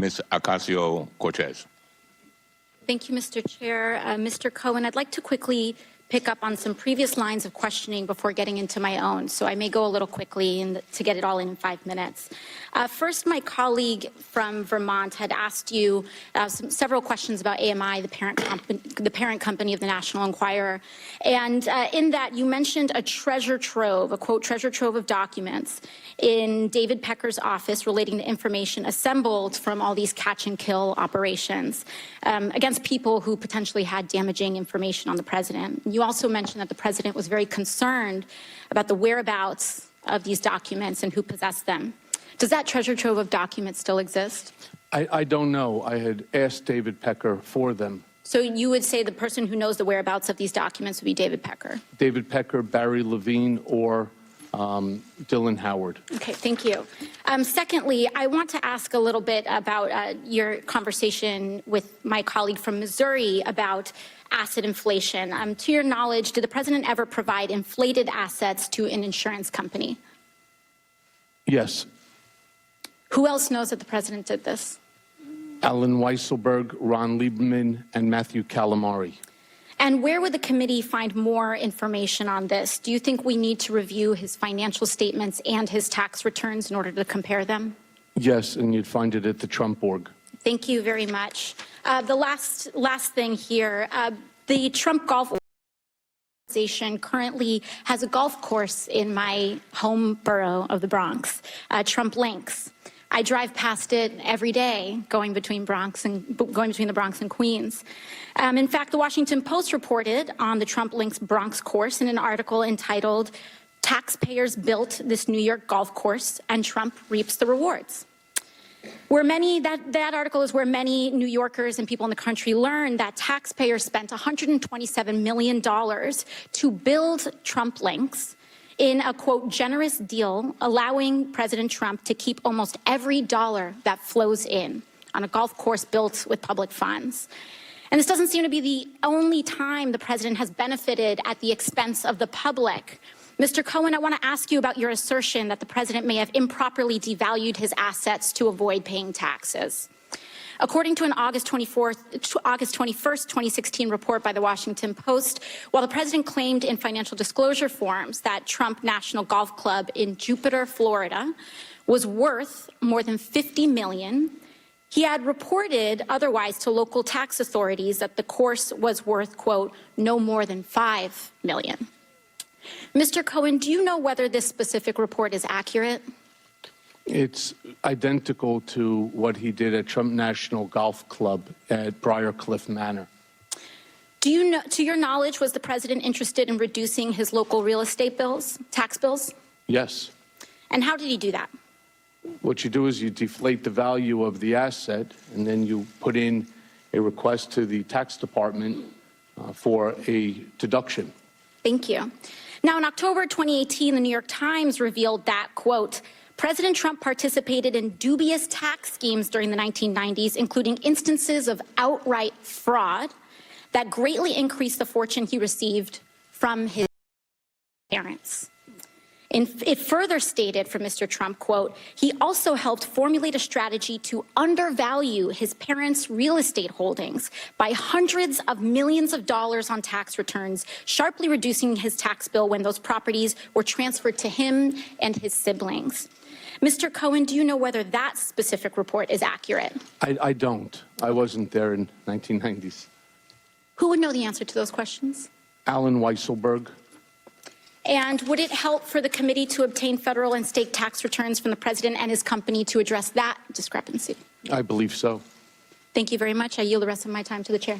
Ms. Ocasio-Cortez. Thank you, Mr. Chair. Mr. Cohen, I'd like to quickly pick up on some previous lines of questioning before getting into my own, so I may go a little quickly to get it all in 5 minutes. First, my colleague from Vermont had asked you several questions about AMI, the parent company of the National Enquirer, and in that you mentioned a treasure trove, a quote, treasure trove of documents in David Pecker's office relating to information assembled from all these catch and kill operations against people who potentially had damaging information on the president. You also mentioned that the president was very concerned about the whereabouts of these documents and who possessed them. Does that treasure trove of documents still exist? I don't know. I had asked David Pecker for them. So you would say the person who knows the whereabouts of these documents would be David Pecker? David Pecker, Barry Levine, or Dylan Howard. Okay, thank you. Secondly, I want to ask a little bit about your conversation with my colleague from Missouri about asset inflation. To your knowledge, did the president ever provide inflated assets to an insurance company? Yes. Who else knows that the president did this? Alan Weisselberg, Ron Lieberman, and Matthew Calamari. And where would the committee find more information on this? Do you think we need to review his financial statements and his tax returns in order to compare them? Yes, and you'd find it at the Trump org. Thank you very much. The last thing here, the Trump Golf Organization currently has a golf course in my home borough of the Bronx, Trump Links. I drive past it every day, going between the Bronx and Queens. In fact, the Washington Post reported on the Trump Links Bronx course in an article entitled "Taxpayers Built This New York Golf Course and Trump Reaps the Rewards." That article is where many New Yorkers and people in the country learned that taxpayers spent $127 million to build Trump Links in a, quote, generous deal, allowing President Trump to keep almost every dollar that flows in on a golf course built with public funds. And this doesn't seem to be the only time the president has benefited at the expense of the public. Mr. Cohen, I want to ask you about your assertion that the president may have improperly devalued his assets to avoid paying taxes. According to an August 21st, 2016 report by the Washington Post, while the president claimed in financial disclosure forms that Trump National Golf Club in Jupiter, Florida, was worth more than $50 million, he had reported otherwise to local tax authorities that the course was worth, quote, no more than $5 million. Mr. Cohen, do you know whether this specific report is accurate? It's identical to what he did at Trump National Golf Club at Briarcliff Manor. Do you know, to your knowledge, was the president interested in reducing his local real estate bills, tax bills? Yes. And how did he do that? What you do is you deflate the value of the asset, and then you put in a request to the tax department for a deduction. Thank you. Now, in October 2018, the New York Times revealed that, quote, President Trump participated in dubious tax schemes during the 1990s, including instances of outright fraud that greatly increased the fortune he received from his parents. It further stated from Mr. Trump, quote, he also helped formulate a strategy to undervalue his parents' real estate holdings by hundreds of millions of dollars on tax returns, sharply reducing his tax bill when those properties were transferred to him and his siblings. Mr. Cohen, do you know whether that specific report is accurate? I don't. I wasn't there in 1990s. Who would know the answer to those questions? Alan Weisselberg. And would it help for the committee to obtain federal and state tax returns from the president and his company to address that discrepancy? I believe so. Thank you very much. I yield the rest of my time to the chair.